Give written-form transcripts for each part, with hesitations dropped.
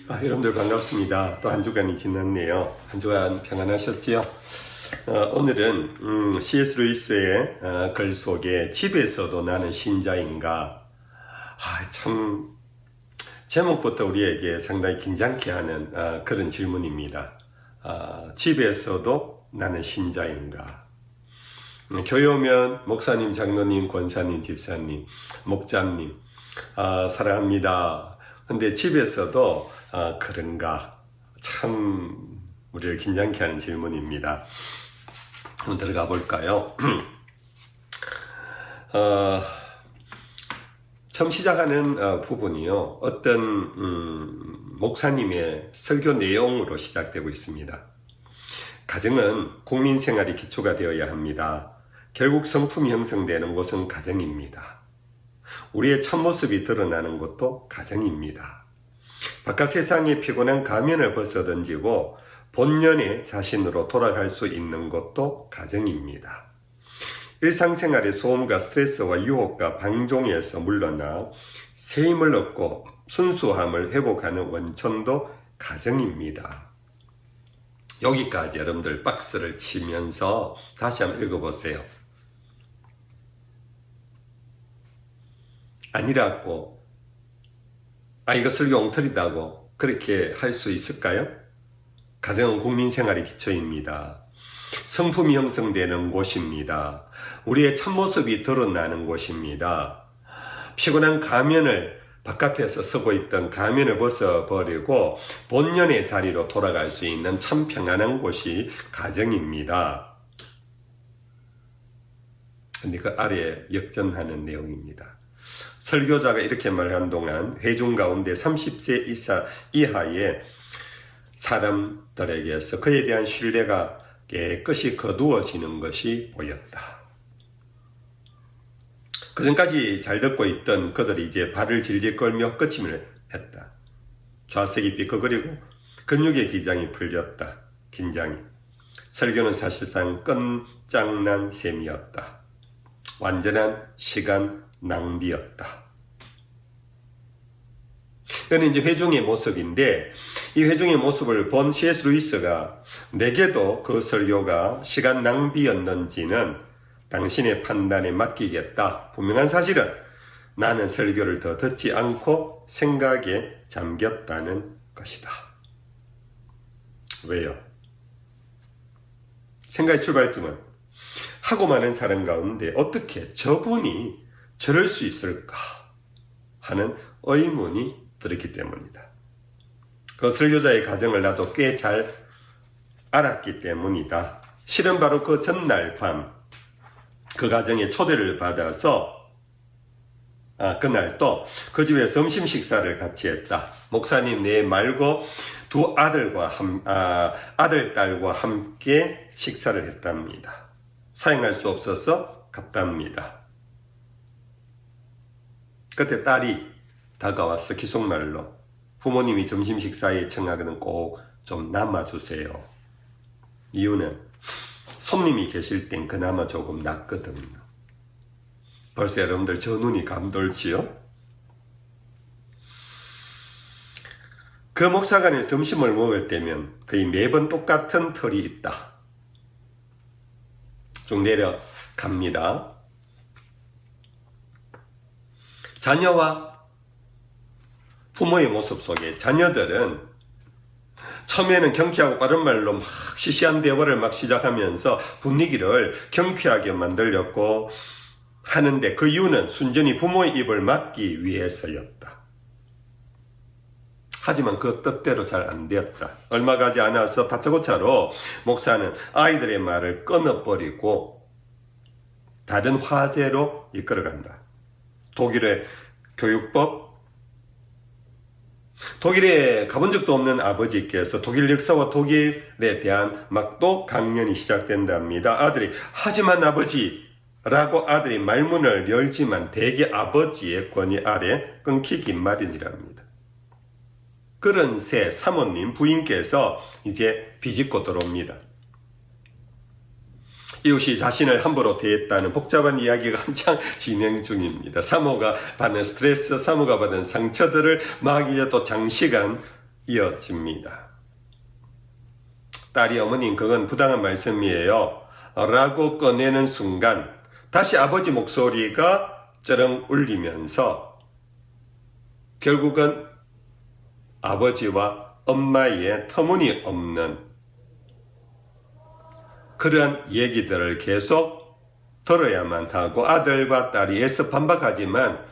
여러분들 반갑습니다. 또 한 주간이 지났네요. 한 주간 평안하셨지요? 오늘은 C.S. 루이스의 글 속에 집에서도 나는 신자인가? 참 제목부터 우리에게 상당히 긴장케 하는 그런 질문입니다. 집에서도 나는 신자인가? 교회 오면 목사님, 장로님, 권사님, 집사님, 목자님 사랑합니다. 근데 집에서도 그런가? 참 우리를 긴장케 하는 질문입니다. 한번 들어가 볼까요? 처음 시작하는 부분이요. 어떤 목사님의 설교 내용으로 시작되고 있습니다. 가정은 국민 생활이 기초가 되어야 합니다. 결국 성품이 형성되는 곳은 가정입니다. 우리의 참모습이 드러나는 곳도 가정입니다. 바깥 세상의 피곤한 가면을 벗어던지고 본연의 자신으로 돌아갈 수 있는 곳도 가정입니다. 일상생활의 소음과 스트레스와 유혹과 방종에서 물러나 새 힘을 얻고 순수함을 회복하는 원천도 가정입니다. 여기까지 여러분들 박스를 치면서 다시 한번 읽어보세요. 아니라고, 이거 설교 엉터리다고 그렇게 할 수 있을까요? 가정은 국민생활의 기초입니다. 성품이 형성되는 곳입니다. 우리의 참모습이 드러나는 곳입니다. 피곤한 가면을 바깥에서 쓰고 있던 가면을 벗어버리고 본연의 자리로 돌아갈 수 있는 참 평안한 곳이 가정입니다. 근데 그 아래에 역전하는 내용입니다. 설교자가 이렇게 말한 동안 회중 가운데 30세 이하의 사람들에게서 그에 대한 신뢰가 깨끗이 거두어지는 것이 보였다. 그전까지 잘 듣고 있던 그들이 이제 발을 질질 끌며 헛기침을 했다. 좌석이 삐걱거리고 근육의 기장이 풀렸다. 긴장이. 설교는 사실상 끝장난 셈이었다. 완전한 시간 낭비였다. 이건 이제 회중의 모습인데, 이 회중의 모습을 본 C.S. 루이스가 내게도 그 설교가 시간 낭비였는지는 당신의 판단에 맡기겠다. 분명한 사실은 나는 설교를 더 듣지 않고 생각에 잠겼다는 것이다. 왜요? 생각의 출발점은 하고 많은 사람 가운데 어떻게 저분이 저럴 수 있을까 하는 의문이 들었기 때문이다. 그 설교자의 가정을 나도 꽤 잘 알았기 때문이다. 실은 바로 그 전날 밤 그 가정에 초대를 받아서 그날 또 그 집에 점심 식사를 같이 했다. 목사님 내 말고 두 아들, 딸과 함께 식사를 했답니다. 사용할 수 없어서 갔답니다. 그때 딸이 다가와서 기속말로 부모님이 점심 식사에 청하거든 꼭 좀 남아주세요. 이유는 손님이 계실 땐 그나마 조금 낫거든요. 벌써 여러분들 저 눈이 감돌지요? 그 목사관에 점심을 먹을 때면 거의 매번 똑같은 틀이 있다. 쭉 내려갑니다. 자녀와 부모의 모습 속에 자녀들은 처음에는 경쾌하고 빠른 말로 막 시시한 대화를 막 시작하면서 분위기를 경쾌하게 만들려고 하는데 그 이유는 순전히 부모의 입을 막기 위해서였다. 하지만 그 뜻대로 잘 안 되었다. 얼마 가지 않아서 다짜고짜로 목사는 아이들의 말을 끊어버리고 다른 화제로 이끌어간다. 독일의 교육법, 독일에 가본 적도 없는 아버지께서 독일 역사와 독일에 대한 막도 강연이 시작된답니다. 아들이 하지만 아버지 라고 아들이 말문을 열지만 대개 아버지의 권위 아래 끊기기 마련이랍니다. 그런 새 사모님 부인께서 이제 비집고 들어옵니다. 이웃이 자신을 함부로 대했다는 복잡한 이야기가 한창 진행 중입니다. 사모가 받는 스트레스, 사모가 받은 상처들을 막 이제 또 장시간 이어집니다. 딸이 어머님 그건 부당한 말씀이에요 라고 꺼내는 순간 다시 아버지 목소리가 쩌렁 울리면서 결국은 아버지와 엄마의 터무니없는 그런 얘기들을 계속 들어야만 하고 아들과 딸이 애써 반박하지만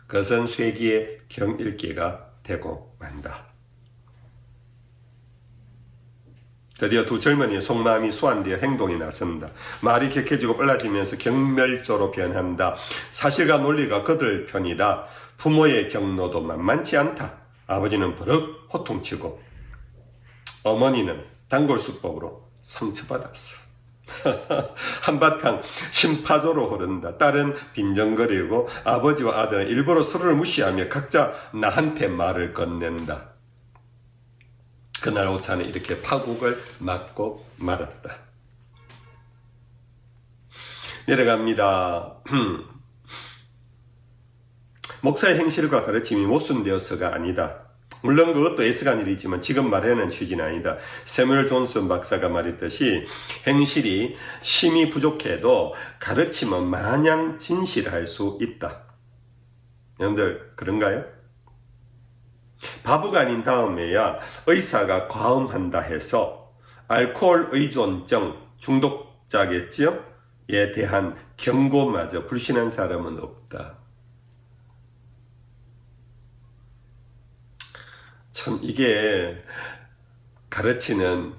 그것은 쇠기의 경읽기가 되고 만다. 드디어 두 젊은이의 속마음이 소환되어 행동이 나선다. 말이 격해지고 빨라지면서 경멸조로 변한다. 사실과 논리가 그들 편이다. 부모의 경로도 만만치 않다. 아버지는 버럭 호통치고 어머니는 단골수법으로 상처받았어. 한바탕 심파조로 흐른다. 딸은 빈정거리고 아버지와 아들은 일부러 서로를 무시하며 각자 나한테 말을 건넨다. 그날 오차는 이렇게 파국을 맞고 말았다. 내려갑니다. 목사의 행실과 가르침이 모순되어서가 아니다. 물론 그것도 애쓰간 일이지만 지금 말하는 취지는 아니다. 세뮤얼 존슨 박사가 말했듯이 행실이 심이 부족해도 가르침은 마냥 진실할 수 있다. 여러분들 그런가요? 바보가 아닌 다음에야 의사가 과음한다 해서 알코올 의존증 중독자겠지요? 에 대한 경고마저 불신한 사람은 없다. 참 이게 가르치는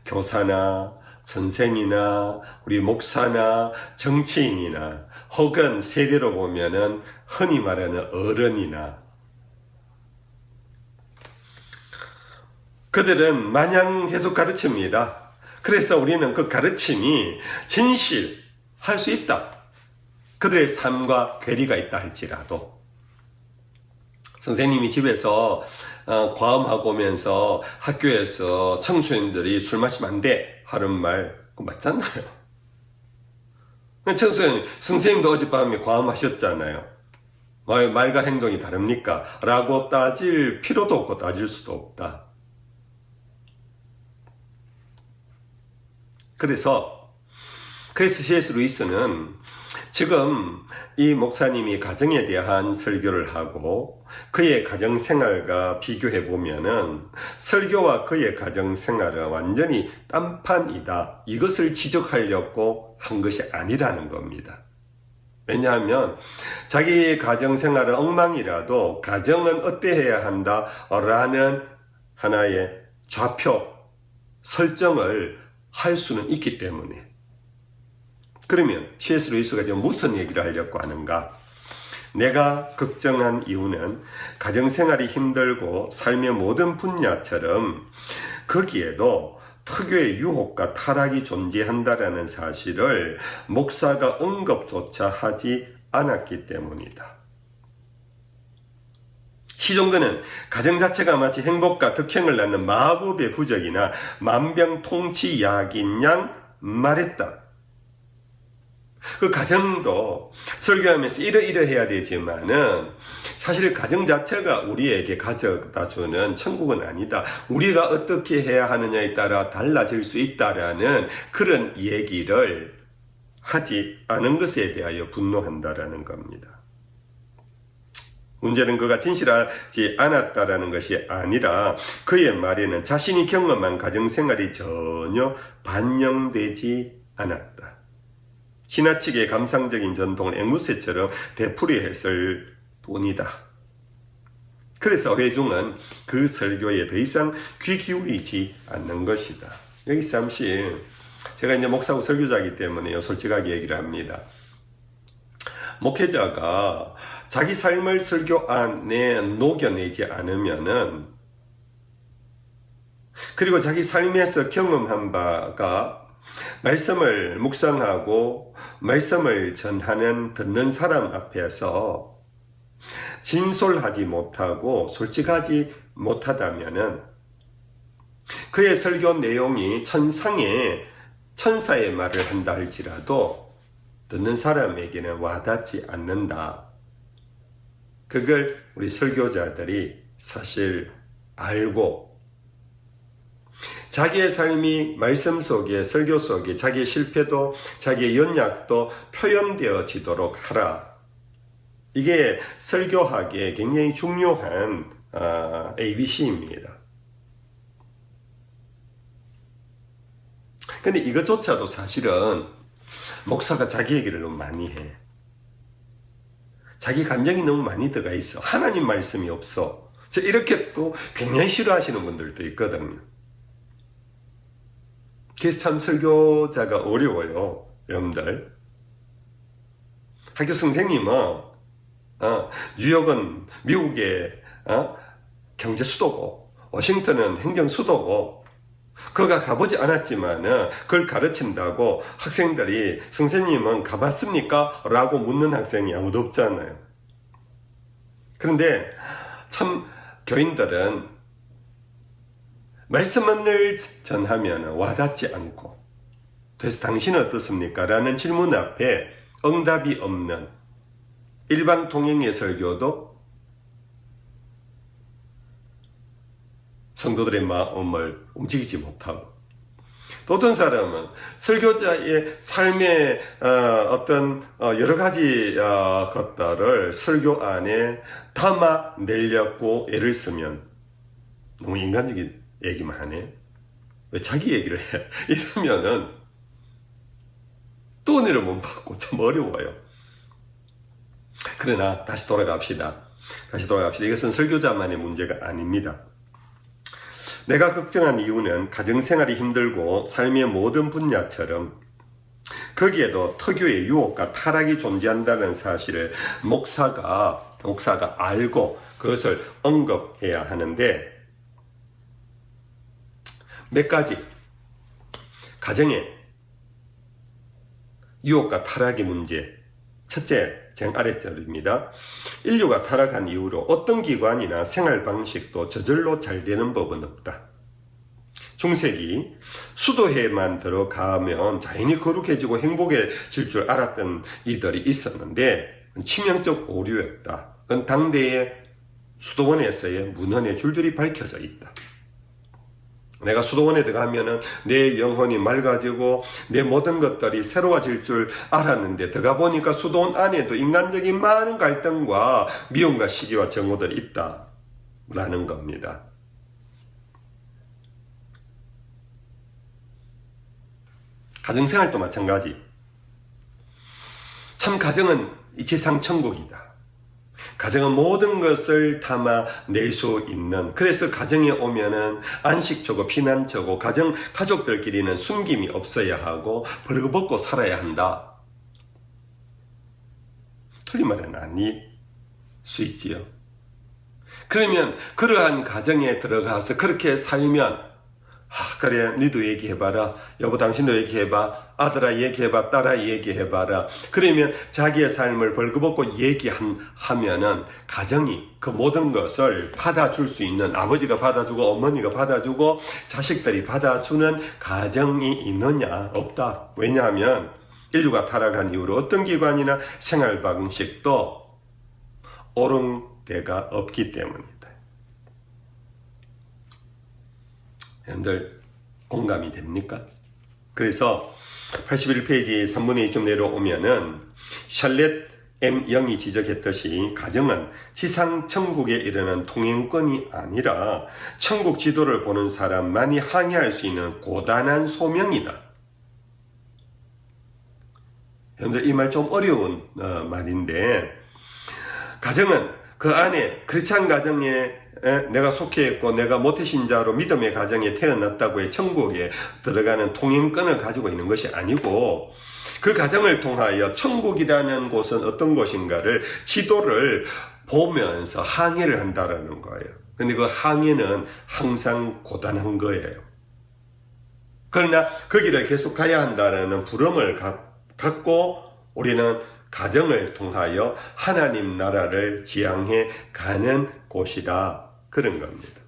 교사나 선생이나 우리 목사나 정치인이나 혹은 세대로 보면은 흔히 말하는 어른이나 그들은 마냥 계속 가르칩니다. 그래서 우리는 그 가르침이 진실할 수 있다. 그들의 삶과 괴리가 있다 할지라도 선생님이 집에서 과음하고 오면서 학교에서 청소년들이 술 마시면 안 돼 하는 말 그거 맞잖아요. 청소년 선생님도 어젯밤에 과음하셨잖아요. 말과 행동이 다릅니까? 라고 따질 필요도 없고 따질 수도 없다. 그래서 C.S. 루이스는 지금 이 목사님이 가정에 대한 설교를 하고 그의 가정생활과 비교해 보면은 설교와 그의 가정생활은 완전히 딴판이다. 이것을 지적하려고 한 것이 아니라는 겁니다. 왜냐하면 자기 가정생활은 엉망이라도 가정은 어때해야 한다라는 하나의 좌표 설정을 할 수는 있기 때문에. 그러면 C.S. 루이스가 지금 무슨 얘기를 하려고 하는가? 내가 걱정한 이유는 가정생활이 힘들고 삶의 모든 분야처럼 거기에도 특유의 유혹과 타락이 존재한다라는 사실을 목사가 언급조차 하지 않았기 때문이다. 시종근은 가정 자체가 마치 행복과 덕행을 낳는 마법의 부적이나 만병통치약인 양 말했다. 그 가정도 설교하면서 이러이러해야 되지만은 사실 가정 자체가 우리에게 가져다 주는 천국은 아니다. 우리가 어떻게 해야 하느냐에 따라 달라질 수 있다라는 그런 얘기를 하지 않은 것에 대하여 분노한다라는 겁니다. 문제는 그가 진실하지 않았다라는 것이 아니라 그의 말에는 자신이 경험한 가정생활이 전혀 반영되지 않았다. 지나치게 감상적인 전통을 앵무새처럼 되풀이했을 뿐이다. 그래서 회중은 그 설교에 더 이상 귀 기울이지 않는 것이다. 여기 잠시 제가 이제 목사고 설교자이기 때문에 솔직하게 얘기를 합니다. 목회자가 자기 삶을 설교 안에 녹여내지 않으면은 그리고 자기 삶에서 경험한 바가 말씀을 묵상하고 말씀을 전하는 듣는 사람 앞에서 진솔하지 못하고 솔직하지 못하다면은 그의 설교 내용이 천사의 말을 한다 할지라도 듣는 사람에게는 와닿지 않는다. 그걸 우리 설교자들이 사실 알고 자기의 삶이 말씀 속에 설교 속에 자기의 실패도 자기의 연약도 표현되어지도록 하라. 이게 설교학의 굉장히 중요한 ABC입니다. 근데 이것조차도 사실은 목사가 자기 얘기를 너무 많이 해. 자기 감정이 너무 많이 들어가 있어. 하나님 말씀이 없어. 이렇게 또 굉장히 싫어하시는 분들도 있거든요. 그래서 참 설교자가 어려워요. 여러분들. 학교 선생님은 뉴욕은 미국의 경제 수도고 워싱턴은 행정 수도고 그가 가보지 않았지만 그걸 가르친다고 학생들이 선생님은 가봤습니까? 라고 묻는 학생이 아무도 없잖아요. 그런데 참 교인들은 말씀을 전하면 와닿지 않고 그래서 당신은 어떻습니까? 라는 질문 앞에 응답이 없는 일반 통행의 설교도 성도들의 마음을 움직이지 못하고 또 어떤 사람은 설교자의 삶의 어떤 여러 가지 것들을 설교 안에 담아내려고 애를 쓰면 너무 인간적인 얘기만 하네. 왜 자기 얘기를 해? 이러면은 또 은혜를 못 받고 참 어려워요. 그러나 다시 돌아갑시다. 이것은 설교자만의 문제가 아닙니다. 내가 걱정한 이유는 가정생활이 힘들고 삶의 모든 분야처럼 거기에도 특유의 유혹과 타락이 존재한다는 사실을 목사가 알고 그것을 언급해야 하는데 몇 가지 가정의 유혹과 타락의 문제. 첫째, 쟁 아랫절입니다. 인류가 타락한 이후로 어떤 기관이나 생활 방식도 저절로 잘 되는 법은 없다. 중세기 수도회만 들어가면 자연히 거룩해지고 행복해질 줄 알았던 이들이 있었는데 치명적 오류였다. 그건 당대의 수도원에서의 문헌에 줄줄이 밝혀져 있다. 내가 수도원에 들어가면은 내 영혼이 맑아지고 내 모든 것들이 새로워질 줄 알았는데 들어가 보니까 수도원 안에도 인간적인 많은 갈등과 미움과 시기와 정오들이 있다라는 겁니다. 가정생활도 마찬가지. 참 가정은 이 세상 천국이다. 가정은 모든 것을 담아낼 수 있는, 그래서 가정에 오면은 안식처고 피난처고 가족들끼리는 숨김이 없어야 하고 벌거벗고 살아야 한다. 틀린 말은 아닐 수 있지요. 그러면 그러한 가정에 들어가서 그렇게 살면 그래 니도 얘기해봐라, 여보 당신도 얘기해봐, 아들아 얘기해봐, 딸아 얘기해봐라. 그러면 자기의 삶을 벌거벗고 얘기하면은 가정이 그 모든 것을 받아줄 수 있는, 아버지가 받아주고 어머니가 받아주고 자식들이 받아주는 가정이 있느냐? 없다. 왜냐하면 인류가 타락한 이후로 어떤 기관이나 생활 방식도 옳은 데가 없기 때문이다. 여러분들 공감이 됩니까? 그래서 81페이지 3분의 2 좀 내려오면은 샬렛 M. 영이 지적했듯이 가정은 지상 천국에 이르는 통행권이 아니라 천국 지도를 보는 사람만이 항해할 수 있는 고단한 소명이다. 여러분들 이 말 좀 어려운 말인데, 가정은 그 안에 크리스찬 가정에 내가 속해 있고 내가 모태신자로 믿음의 가정에 태어났다고 해 천국에 들어가는 통행권을 가지고 있는 것이 아니고, 그 가정을 통하여 천국이라는 곳은 어떤 곳인가를 지도를 보면서 항해를 한다라는 거예요. 근데 그 항해는 항상 고단한 거예요. 그러나 거기를 계속 가야 한다는 부름을 갖고 우리는 가정을 통하여 하나님 나라를 지향해 가는 곳이다. 그런 겁니다.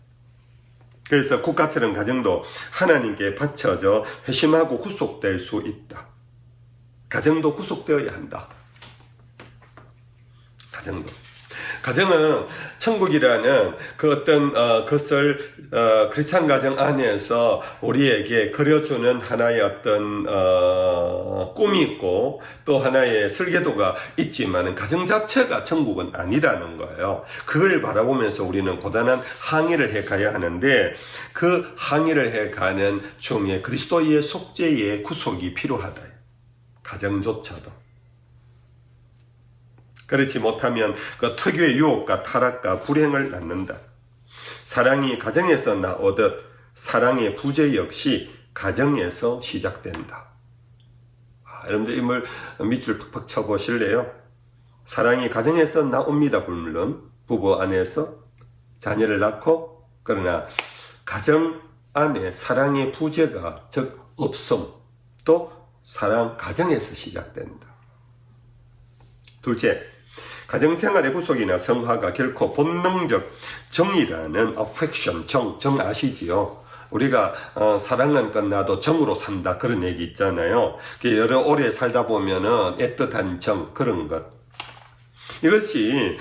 그래서 국가처럼 가정도 하나님께 바쳐져 회심하고 구속될 수 있다. 가정도 구속되어야 한다. 가정도. 가정은 천국이라는 그 어떤 것을 크리스찬 가정 안에서 우리에게 그려주는 하나의 어떤 꿈이 있고 또 하나의 설계도가 있지만 가정 자체가 천국은 아니라는 거예요. 그걸 바라보면서 우리는 고단한 항해를 해가야 하는데 그 항해를 해가는 중에 그리스도의 속죄의 구속이 필요하다. 가정조차도. 그렇지 못하면 그 특유의 유혹과 타락과 불행을 낳는다. 사랑이 가정에서 나오듯 사랑의 부재 역시 가정에서 시작된다. 여러분들 이물 밑줄 팍팍 쳐보실래요? 사랑이 가정에서 나옵니다. 물론 부부 안에서 자녀를 낳고 그러나 가정 안에 사랑의 부재가 즉 없음 또 사랑 가정에서 시작된다. 둘째, 가정생활의 구속이나 성화가 결코 본능적 정이라는 affection, 정 아시지요? 우리가 사랑은 끝나도 정으로 산다 그런 얘기 있잖아요. 여러 오래 살다 보면은 애틋한 정 그런 것. 이것이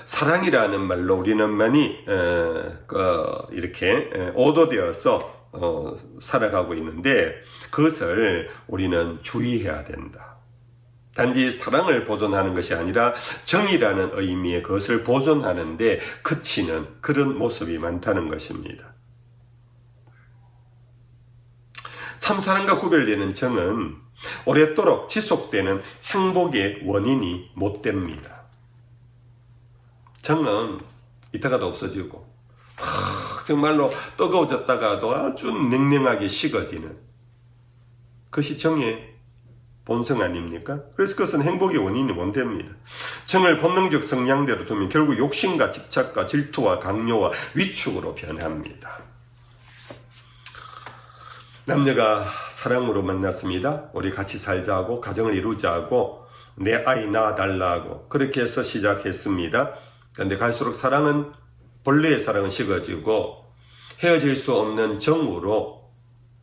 사랑이라는 말로 우리는 많이 이렇게 오도되어서 살아가고 있는데 그것을 우리는 주의해야 된다. 단지 사랑을 보존하는 것이 아니라 정이라는 의미의 그것을 보존하는데 그치는 그런 모습이 많다는 것입니다. 참사랑과 구별되는 정은 오랫도록 지속되는 행복의 원인이 못 됩니다. 정은 이따가도 없어지고 정말로 뜨거워졌다가도 아주 냉랭하게 식어지는 그것이 정의 본성 아닙니까? 그래서 그것은 행복의 원인이 못 됩니다. 정을 본능적 성향대로 두면 결국 욕심과 집착과 질투와 강요와 위축으로 변합니다. 남녀가 사랑으로 만났습니다. 우리 같이 살자고 가정을 이루자고 내 아이 낳아달라고 그렇게 해서 시작했습니다. 그런데 갈수록 사랑은 본래의 사랑은 식어지고 헤어질 수 없는 정으로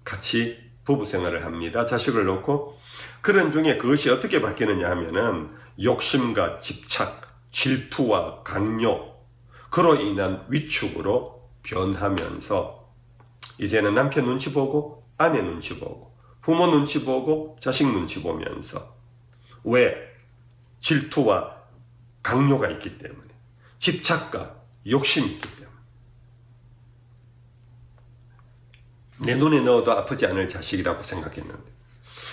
같이 부부 생활을 합니다. 자식을 놓고 그런 중에 그것이 어떻게 바뀌느냐 하면은 욕심과 집착, 질투와 강요 그로 인한 위축으로 변하면서 이제는 남편 눈치 보고 아내 눈치 보고 부모 눈치 보고 자식 눈치 보면서 왜? 질투와 강요가 있기 때문에 집착과 욕심이 있기 때문에 내 눈에 넣어도 아프지 않을 자식이라고 생각했는데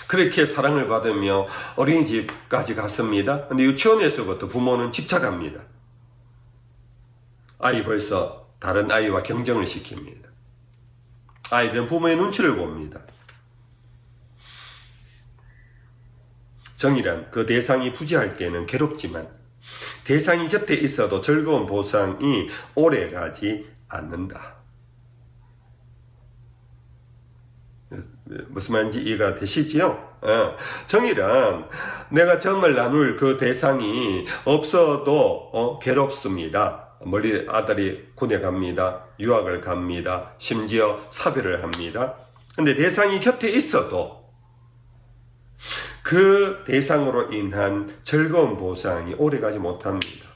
그렇게 사랑을 받으며 어린이집까지 갔습니다. 근데 유치원에서부터 부모는 집착합니다. 아이 벌써 다른 아이와 경쟁을 시킵니다. 아이들은 부모의 눈치를 봅니다. 정이란 그 대상이 부재할 때는 괴롭지만 대상이 곁에 있어도 즐거운 보상이 오래가지 않는다. 무슨 말인지 이해가 되시지요? 정이란 내가 정을 나눌 그 대상이 없어도 괴롭습니다. 멀리 아들이 군에 갑니다. 유학을 갑니다. 심지어 사별을 합니다. 근데 대상이 곁에 있어도 그 대상으로 인한 즐거운 보상이 오래가지 못합니다.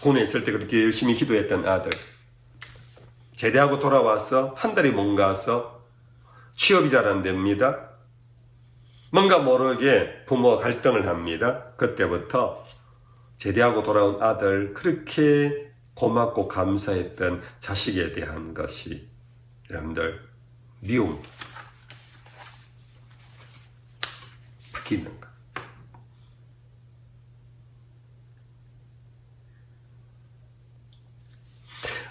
군에 있을 때 그렇게 열심히 기도했던 아들 제대하고 돌아와서 한 달이 못 가서 취업이 잘 안 됩니다. 뭔가 모르게 부모와 갈등을 합니다. 그때부터 제대하고 돌아온 아들 그렇게 고맙고 감사했던 자식에 대한 것이 여러분들 미움 바뀌는 것.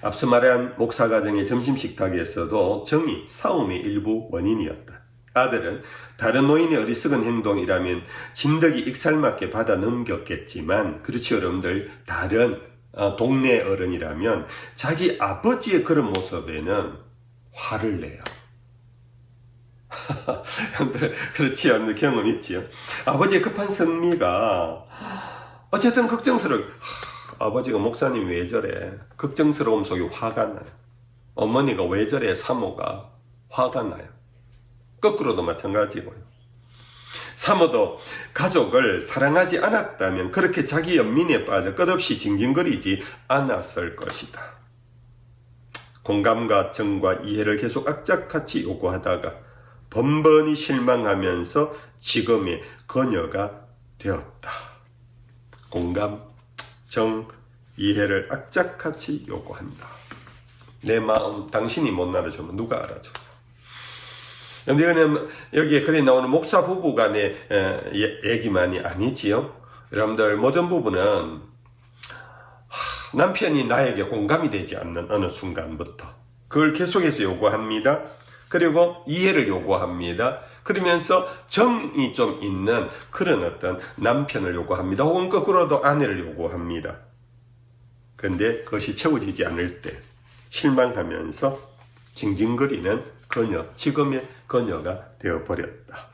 앞서 말한 목사가정의 점심식탁에서도 정이 싸움의 일부 원인이었다. 아들은 다른 노인의 어리석은 행동이라면 진덕이 익살맞게 받아 넘겼겠지만 그렇지 여러분들 다른 동네 어른이라면 자기 아버지의 그런 모습에는 화를 내요. 여러분들 그렇지 않은 경험 있지요. 아버지의 급한 성미가 어쨌든 걱정스러워. 아버지가 목사님 왜 저래? 걱정스러움 속에 화가 나요. 어머니가 왜 저래? 사모가 화가 나요. 거꾸로도 마찬가지고요. 사모도 가족을 사랑하지 않았다면 그렇게 자기 연민에 빠져 끝없이 징징거리지 않았을 것이다. 공감과 정과 이해를 계속 악착같이 요구하다가 번번이 실망하면서 지금의 그녀가 되었다. 공감, 정, 이해를 악착같이 요구한다. 내 마음 당신이 못 알아주면 누가 알아줘? 근데 이거는 여기에 글에 나오는 목사 부부 간의 얘기만이 아니지요. 여러분들 모든 부부는 남편이 나에게 공감이 되지 않는 어느 순간부터 그걸 계속해서 요구합니다. 그리고 이해를 요구합니다. 그러면서 정이 좀 있는 그런 어떤 남편을 요구합니다. 혹은 거꾸로도 아내를 요구합니다. 그런데 그것이 채워지지 않을 때 실망하면서 징징거리는 그녀, 지금의 그녀가 되어버렸다.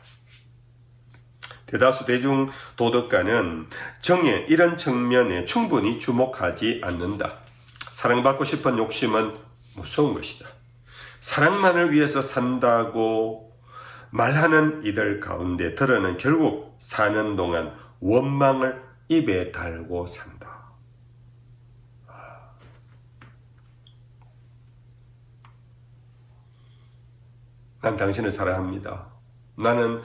대다수 대중 도덕가는 정의 이런 측면에 충분히 주목하지 않는다. 사랑받고 싶은 욕심은 무서운 것이다. 사랑만을 위해서 산다고 말하는 이들 가운데 들어는 결국 사는 동안 원망을 입에 달고 산다. 난 당신을 사랑합니다. 나는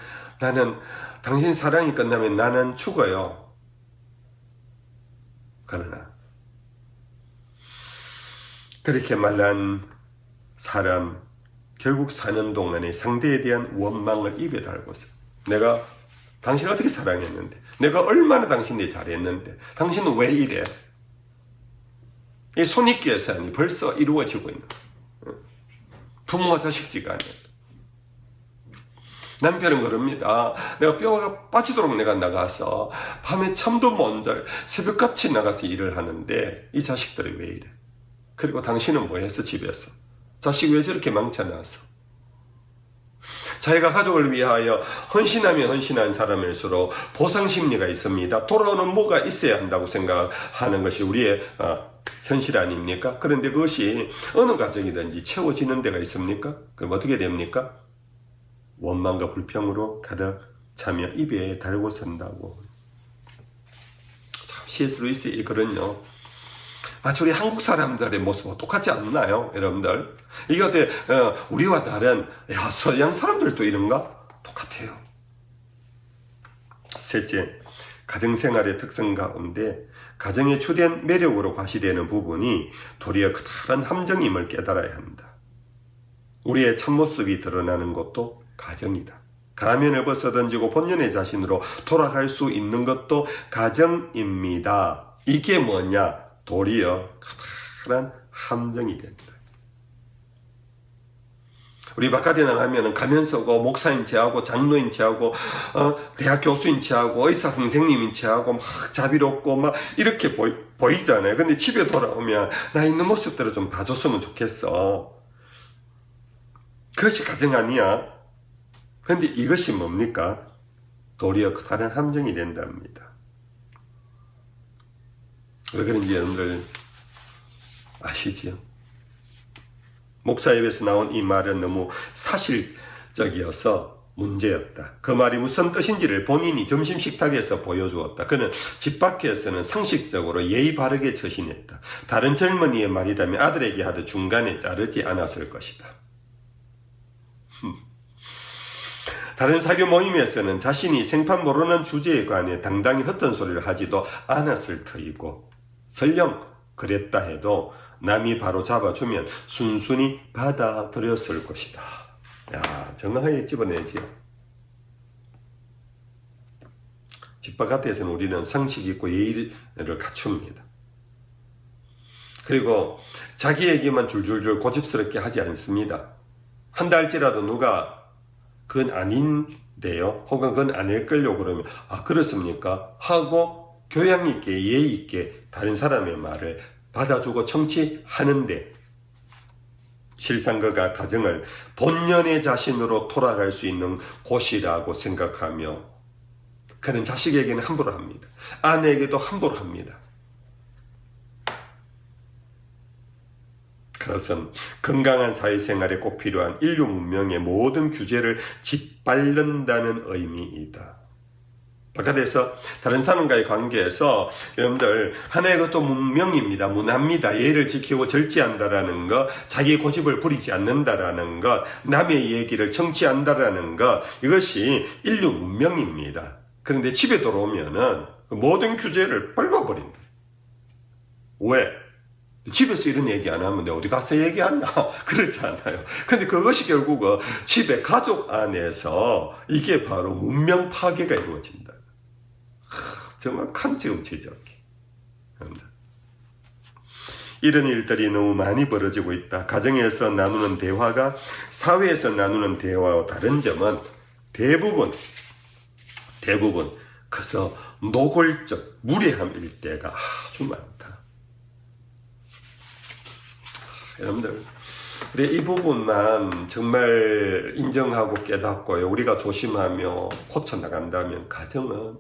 당신 사랑이 끝나면 나는 죽어요. 그러나 그렇게 말한 사람 결국 사는 동안에 상대에 대한 원망을 입에 달고서 내가 당신을 어떻게 사랑했는데, 내가 얼마나 당신에게 잘했는데 당신은 왜 이래? 이 손익계산이 벌써 이루어지고 있는 거예요. 부모와 자식지간에 남편은 그럽니다. 내가 뼈가 빠지도록 내가 나가서 밤에 잠도 못 잘 새벽같이 나가서 일을 하는데 이 자식들이 왜 이래? 그리고 당신은 뭐 해서 집에서? 자식 왜 저렇게 망쳐놨어? 자기가 가족을 위하여 헌신하면 헌신한 사람일수록 보상심리가 있습니다. 돌아오는 뭐가 있어야 한다고 생각하는 것이 우리의 현실 아닙니까? 그런데 그것이 어느 가정이든지 채워지는 데가 있습니까? 그럼 어떻게 됩니까? 원망과 불평으로 가득 차며 입에 달고 산다고. 참 C.S. 루이스의 이 글은요, 마치 우리 한국 사람들의 모습과 똑같지 않나요? 여러분들, 이게 어때? 우리와 다른 서양 사람들도 이런가? 똑같아요. 셋째, 가정생활의 특성 가운데 가정의 주된 매력으로 과시되는 부분이 도리어 커다란 함정임을 깨달아야 합니다. 우리의 참모습이 드러나는 것도 가정이다. 가면을 벗어던지고 본연의 자신으로 돌아갈 수 있는 것도 가정입니다. 이게 뭐냐? 도리어 커다란 함정이 된다. 우리 바깥에 나가면 가면 쓰고 목사인 체하고 장로인 체하고 대학 교수인 체하고 의사 선생님인 체하고 막 자비롭고 막 이렇게 보이잖아요. 근데 집에 돌아오면 나 있는 모습대로 좀 봐줬으면 좋겠어. 그것이 가정 아니야. 근데 이것이 뭡니까? 도리어 커다란 함정이 된답니다. 왜 그런지 여러분들 아시지요? 목사 입에서 나온 이 말은 너무 사실적이어서 문제였다. 그 말이 무슨 뜻인지를 본인이 점심 식탁에서 보여주었다. 그는 집 밖에서는 상식적으로 예의 바르게 처신했다. 다른 젊은이의 말이라면 아들에게 하듯 중간에 자르지 않았을 것이다. 다른 사교 모임에서는 자신이 생판 모르는 주제에 관해 당당히 헛된 소리를 하지도 않았을 터이고, 설령 그랬다 해도 남이 바로 잡아주면 순순히 받아들였을 것이다. 야, 정확하게 집어내지요. 집 바깥에서는 우리는 상식 있고 예의를 갖춥니다. 그리고 자기 얘기만 줄줄줄 고집스럽게 하지 않습니다. 한다 할지라도 누가 그건 아닌데요, 혹은 그건 아닐걸요 그러면 그렇습니까? 하고 교양 있게 예의 있게 다른 사람의 말을 받아주고 청취하는데, 실상 그가 가정을 본연의 자신으로 돌아갈 수 있는 곳이라고 생각하며 그는 자식에게는 함부로 합니다. 아내에게도 함부로 합니다. 그것은 건강한 사회생활에 꼭 필요한 인류 문명의 모든 규제를 짓밟는다는 의미이다. 바깥에서 다른 사람과의 관계에서 여러분들 하나의 것도 문명입니다. 문화입니다. 예의를 지키고 절제한다라는 것, 자기의 고집을 부리지 않는다라는 것, 남의 얘기를 청취한다라는 것, 이것이 인류 문명입니다. 그런데 집에 들어오면은 모든 규제를 밟아버린다. 왜? 집에서 이런 얘기 안 하면 내가 어디 가서 얘기하냐? 그러지 않아요. 근데 그것이 결국은 집에 가족 안에서 이게 바로 문명 파괴가 이루어진다. 정말 칸지음치적이. 이런 일들이 너무 많이 벌어지고 있다. 가정에서 나누는 대화가 사회에서 나누는 대화와 다른 점은 대부분 그래서 노골적 무례함일 때가 아주 많다. 여러분들, 우리 이 부분만 정말 인정하고 깨닫고요. 우리가 조심하며 고쳐나간다면 가정은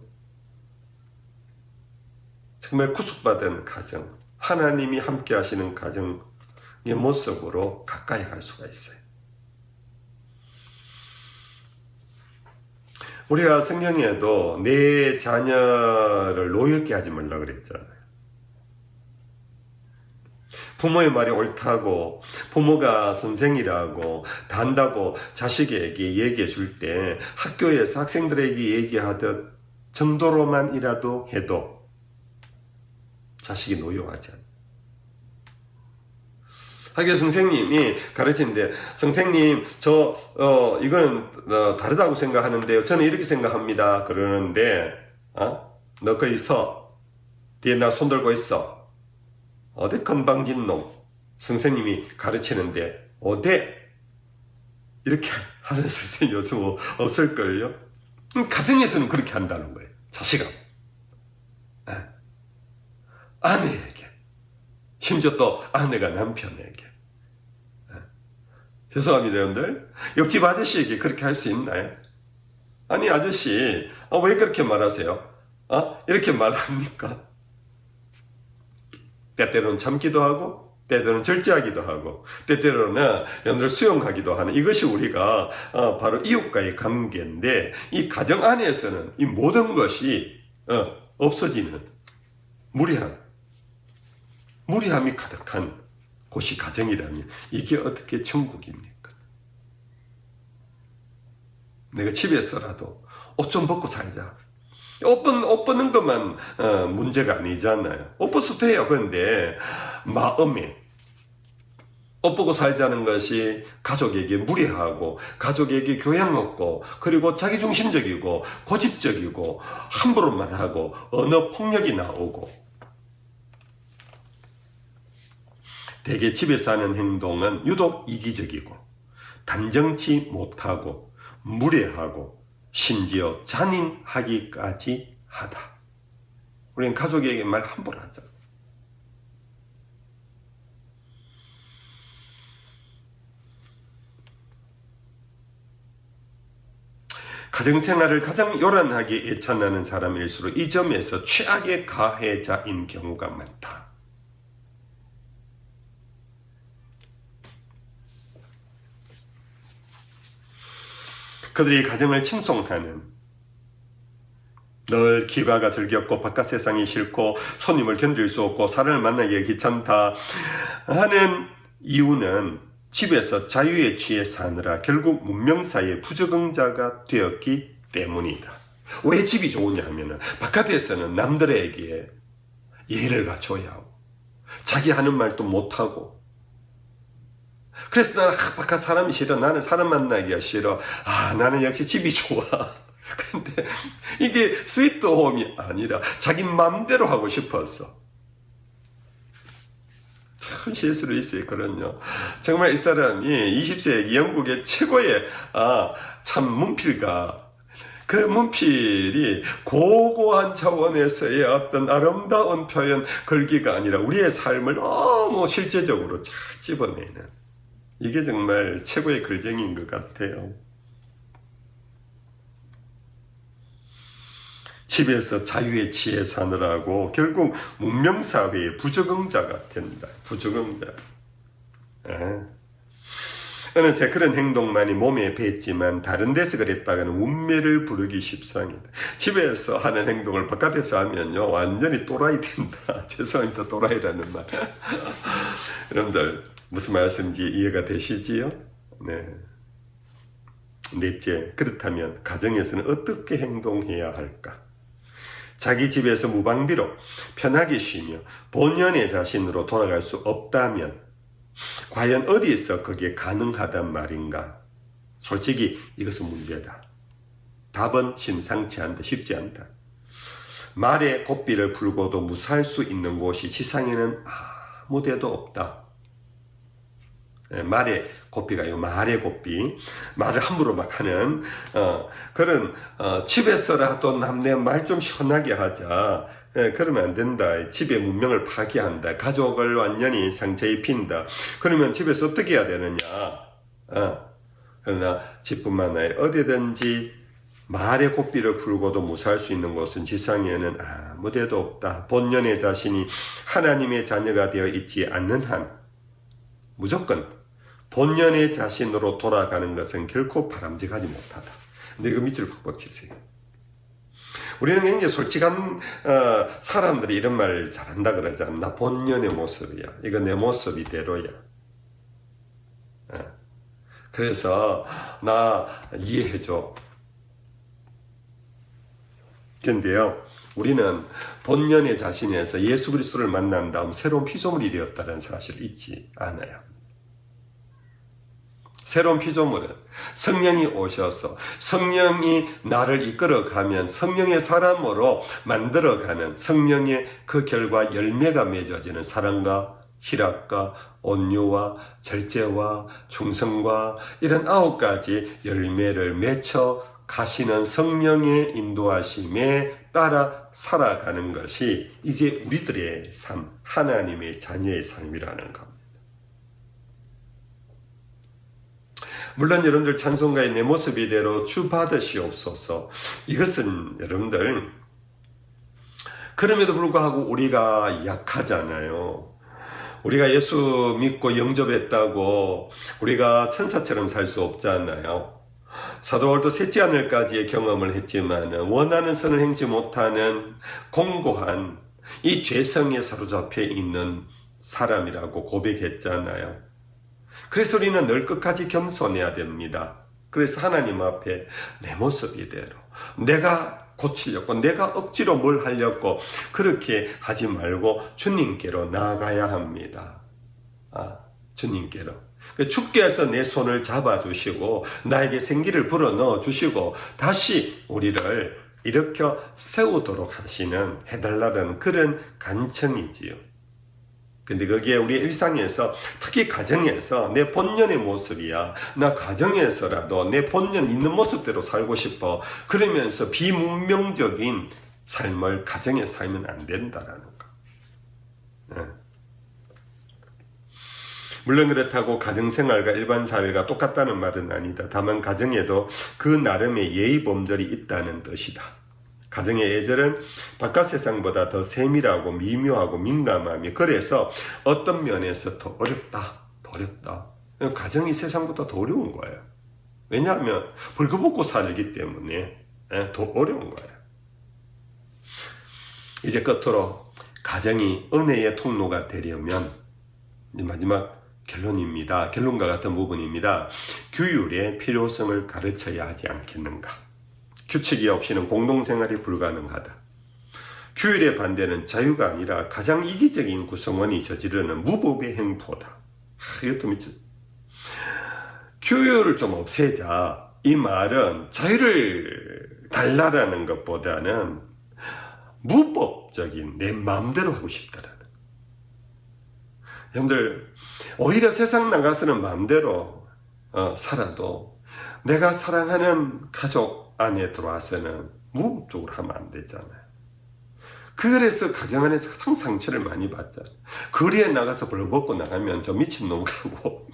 정말 구속받은 가정, 하나님이 함께 하시는 가정의 모습으로 가까이 갈 수가 있어요. 우리가 성경에도 내 자녀를 노엽게 하지 말라 그랬잖아요. 부모의 말이 옳다고, 부모가 선생이라고, 다 한다고 자식에게 얘기해 줄 때 학교에서 학생들에게 얘기하듯 정도로만이라도 해도 자식이 노여워하지 않아요. 학교 선생님이 가르치는데, 선생님, 이거는 다르다고 생각하는데요. 저는 이렇게 생각합니다. 그러는데, 너 거기 서. 뒤에 나 손 들고 있어. 어디 건방진 놈. 선생님이 가르치는데, 어디? 이렇게 하는 선생님 요즘 없을걸요? 가정에서는 그렇게 한다는 거예요. 자식아. 아내에게. 심지어 또 아내가 남편에게. 죄송합니다, 여러분들. 옆집 아저씨에게 그렇게 할 수 있나요? 아니, 아저씨, 왜 그렇게 말하세요? 이렇게 말합니까? 때때로는 참기도 하고, 때때로는 절제하기도 하고, 때때로는 여러분들 수용하기도 하는, 이것이 우리가 바로 이웃과의 관계인데, 이 가정 안에서는 이 모든 것이 없어지는 무례함이 가득한 곳이 가정이라면 이게 어떻게 천국입니까? 내가 집에서라도 옷 좀 벗고 살자. 옷 벗는 것만 문제가 아니잖아요. 옷 벗어도 돼요. 그런데 마음에 옷 벗고 살자는 것이 가족에게 무례하고, 가족에게 교양 없고, 그리고 자기중심적이고, 고집적이고, 함부로만 하고, 언어 폭력이 나오고, 대개 집에서 하는 행동은 유독 이기적이고, 단정치 못하고, 무례하고, 심지어 잔인하기까지 하다. 우리는 가족에게 말 함부로 하자. 가정생활을 가장 요란하게 애찬하는 사람일수록 이 점에서 최악의 가해자인 경우가 많다. 그들이 가정을 칭송하는, 늘 기가가 즐겼고 바깥 세상이 싫고 손님을 견딜 수 없고 사람을 만나기가 귀찮다 하는 이유는 집에서 자유에 취해 사느라 결국 문명사회의 부적응자가 되었기 때문이다. 왜 집이 좋으냐 하면 바깥에서는 남들에게 예의를 갖춰야 하고 자기 하는 말도 못하고, 그래서 나는 바깥 사람이 싫어. 나는 사람 만나기가 싫어. 나는 역시 집이 좋아. 근데 이게 스위트홈이 아니라 자기 맘대로 하고 싶었어. 참 실수로 있어요. 그런요. 정말 이 사람이 20세기 영국의 최고의 참 문필가. 그 문필이 고고한 차원에서의 어떤 아름다운 표현 글귀가 아니라 우리의 삶을 너무 실제적으로 잘 집어내는, 이게 정말 최고의 글쟁이인 것 같아요. 집에서 자유에 취해 사느라고 결국 문명사회의 부적응자가 된다. 부적응자. 어느새 그런 행동만이 몸에 뱄지만 다른 데서 그랬다가는 운매를 부르기 십상이다. 집에서 하는 행동을 바깥에서 하면요 완전히 또라이 된다. 죄송합니다. 또라이라는 말. 여러분들 무슨 말씀인지 이해가 되시지요? 네. 넷째, 그렇다면 가정에서는 어떻게 행동해야 할까? 자기 집에서 무방비로 편하게 쉬며 본연의 자신으로 돌아갈 수 없다면 과연 어디에서 그게 가능하단 말인가? 솔직히 이것은 문제다. 답은 심상치 않다. 쉽지 않다. 말의 고삐를 풀고도 무사할 수 있는 곳이 지상에는 아무 데도 없다. 말의 고삐가요. 말의 고삐. 말을 함부로 막 하는 그런 집에서라도 남네 말 좀 시원하게 하자. 그러면 안 된다. 집의 문명을 파괴한다. 가족을 완전히 상처 입힌다. 그러면 집에서 어떻게 해야 되느냐. 그러나 집뿐만 아니라 어디든지 말의 고삐를 풀고도 무사할 수 있는 곳은 지상에는 아무 데도 없다. 본연의 자신이 하나님의 자녀가 되어 있지 않는 한 무조건 본연의 자신으로 돌아가는 것은 결코 바람직하지 못하다. 근데 그 밑줄 팍팍 치세요. 우리는 굉장히 솔직한 사람들이 이런 말 잘한다 그러잖아. 나 본연의 모습이야. 이거 내 모습 이대로야. 그래서 나 이해해줘. 그런데요. 우리는 본연의 자신에서 예수 그리스도를 만난 다음 새로운 피조물이 되었다는 사실을 잊지 않아요. 새로운 피조물은 성령이 오셔서 성령이 나를 이끌어가면 성령의 사람으로 만들어가는 성령의 그 결과 열매가 맺어지는 사랑과 희락과 온유와 절제와 충성과 이런 9가지 열매를 맺혀 가시는 성령의 인도하심에 따라 살아가는 것이 이제 우리들의 삶, 하나님의 자녀의 삶이라는 겁니다. 물론 여러분들 찬송가의 내 모습 이대로 주받으시옵소서. 이것은 여러분들 그럼에도 불구하고 우리가 약하잖아요. 우리가 예수 믿고 영접했다고 우리가 천사처럼 살 수 없잖아요. 사도 바울도 셋째 하늘까지의 경험을 했지만 원하는 선을 행치 못하는 공고한 이 죄성에 사로잡혀 있는 사람이라고 고백했잖아요. 그래서 우리는 늘 끝까지 겸손해야 됩니다. 그래서 하나님 앞에 내 모습 이대로 내가 고치려고 내가 억지로 뭘 하려고 그렇게 하지 말고 주님께로 나아가야 합니다. 주님께로. 주께서 내 손을 잡아주시고 나에게 생기를 불어넣어 주시고 다시 우리를 일으켜 세우도록 해달라는 그런 간청이지요. 근데 그게 우리 일상에서 특히 가정에서 내 본연의 모습이야. 나 가정에서라도 내 본연 있는 모습대로 살고 싶어. 그러면서 비문명적인 삶을 가정에 살면 안 된다라는 거. 물론 그렇다고 가정생활과 일반 사회가 똑같다는 말은 아니다. 다만 가정에도 그 나름의 예의 범절이 있다는 뜻이다. 가정의 예절은 바깥 세상보다 더 세밀하고 미묘하고 민감하며 그래서 어떤 면에서 더 어렵다. 가정이 세상보다 더 어려운 거예요. 왜냐하면 벌거벗고 살기 때문에 더 어려운 거예요. 이제 끝으로 가정이 은혜의 통로가 되려면 마지막 결론입니다. 결론과 같은 부분입니다. 규율의 필요성을 가르쳐야 하지 않겠는가. 규칙이 없이는 공동생활이 불가능하다. 규율의 반대는 자유가 아니라 가장 이기적인 구성원이 저지르는 무법의 행포다. 이것도 미쳐. 규율을 좀 없애자. 이 말은 자유를 달라라는 것보다는 무법적인 내 마음대로 하고 싶다라는. 여러분들 오히려 세상 나가서는 마음대로 살아도 내가 사랑하는 가족 안에 들어와서는 무법적으로 하면 안 되잖아요. 그래서 가정 안에서 가장 상처를 많이 받잖아요. 거리에 나가서 벌거벗고 나가면 저 미친놈 가고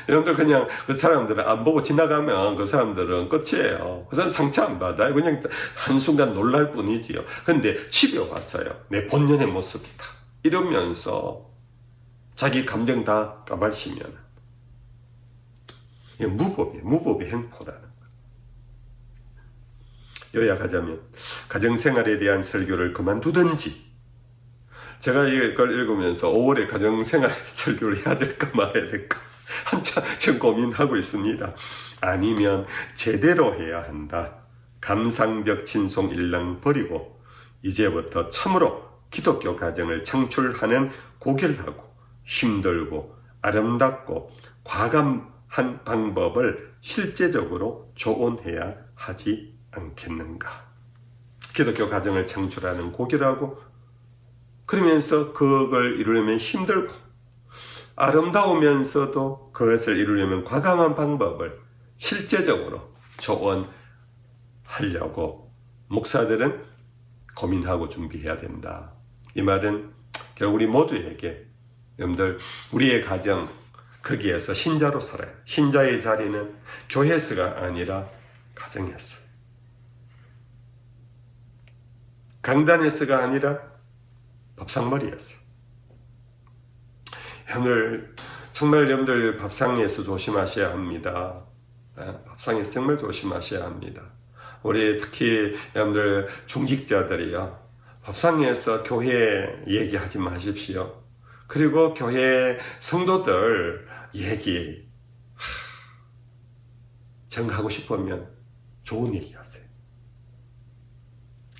여러분들 그냥 그 사람들은 안 보고 지나가면 그 사람들은 끝이에요. 그 사람 상처 안 받아요. 그냥 한순간 놀랄 뿐이지요. 근데 집에 왔어요. 내 본연의 모습이다. 이러면서 자기 감정 다 까발시면 이게 무법의 행포라는 거예요. 요약하자면 가정생활에 대한 설교를 그만두든지, 제가 이걸 읽으면서 5월에 가정생활 설교를 해야 될까 말아야 될까 한참 지금 고민하고 있습니다. 아니면 제대로 해야 한다. 감상적 친송 일랑 버리고 이제부터 참으로 기독교 가정을 창출하는 고결하고 힘들고 아름답고 과감한 방법을 실제적으로 조언해야 하지 않겠는가. 기독교 가정을 창출하는 고결하고, 그러면서 그걸 이루려면 힘들고 아름다우면서도 그것을 이루려면 과감한 방법을 실제적으로 조언하려고 목사들은 고민하고 준비해야 된다. 이 말은 결국 우리 모두에게, 여러분들 우리의 가정 거기에서 신자로 살아요. 신자의 자리는 교회에서가 아니라 가정에서, 강단에서가 아니라 밥상머리에서. 여러분들 정말 여러분들 밥상에서 조심하셔야 합니다. 밥상에서 정말 조심하셔야 합니다. 우리 특히 여러분들 중직자들이요, 밥상에서 교회 얘기하지 마십시오. 그리고 교회 성도들 얘기 정하고 싶으면 좋은 얘기 하세요.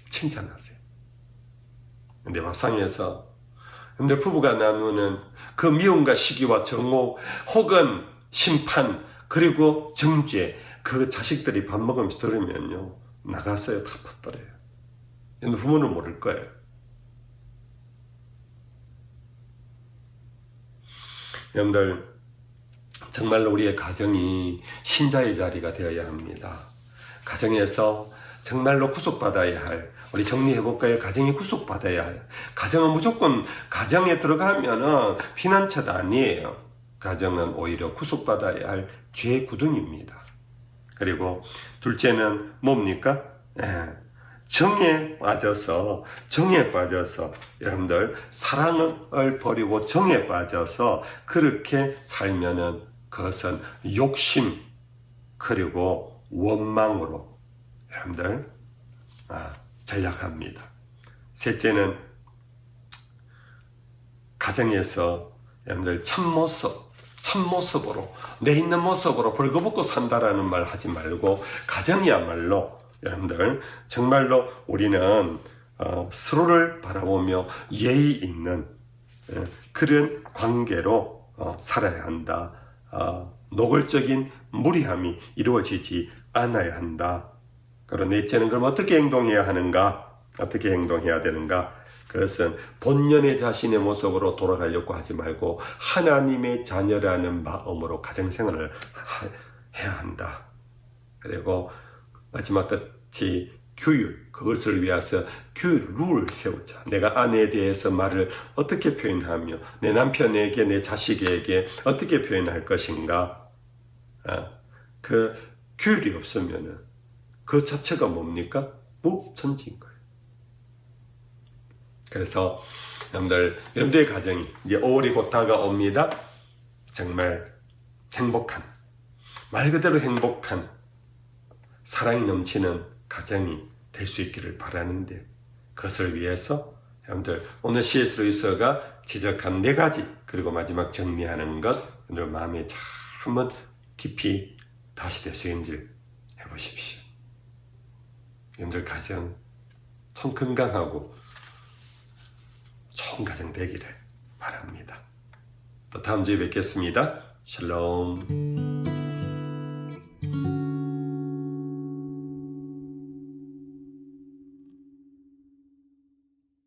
칭찬하세요. 근데 밥상에서 여러분들 부부가 나누는 그 미움과 시기와 정오 혹은 심판 그리고 정죄, 그 자식들이 밥 먹으면서 들으면요, 나가서요 다 퍼뜨려요. 여러분 부모는 모를 거예요. 여러분들 정말로 우리의 가정이 신자의 자리가 되어야 합니다. 가정에서 정말로 구속받아야 할, 우리 정리해볼까요? 가정이 구속받아야 할, 가정은 무조건, 가정에 들어가면은 피난처도 아니에요. 가정은 오히려 구속받아야 할 죄의 구덩이입니다. 그리고 둘째는 뭡니까? 정에 빠져서 여러분들 사랑을 버리고 정에 빠져서 그렇게 살면은 그것은 욕심 그리고 원망으로 여러분들 전락합니다. 셋째는 가정에서 여러분들 참모습으로 내 있는 모습으로 벌거벗고 산다라는 말 하지 말고, 가정이야말로 여러분들 정말로 우리는 서로를 바라보며 예의 있는 그런 관계로 살아야 한다. 노골적인 무리함이 이루어지지 않아야 한다. 그럼 넷째는 그럼 어떻게 행동해야 하는가? 어떻게 행동해야 되는가? 그것은 본연의 자신의 모습으로 돌아가려고 하지 말고 하나님의 자녀라는 마음으로 가정생활을 해야 한다. 그리고 마지막 끝이 규율, 그것을 위해서 룰을 세우자. 내가 아내에 대해서 말을 어떻게 표현하며 내 남편에게, 내 자식에게 어떻게 표현할 것인가. 그 규율이 없으면 그 자체가 뭡니까? 무천지인 거예요. 그래서 여러분들의 가정이 이제 5월이 곧 다가옵니다. 정말 행복한, 말 그대로 행복한 사랑이 넘치는 가정이 될 수 있기를 바라는데, 그것을 위해서 여러분들 오늘 C.S. 루이스가 지적한 4가지, 그리고 마지막 정리하는 것, 여러분들 마음에 잘 한번 깊이 다시 되새김질 해보십시오. 여러분들 가정 참 건강하고 좋은 가정 되기를 바랍니다. 또 다음 주에 뵙겠습니다. 샬롬.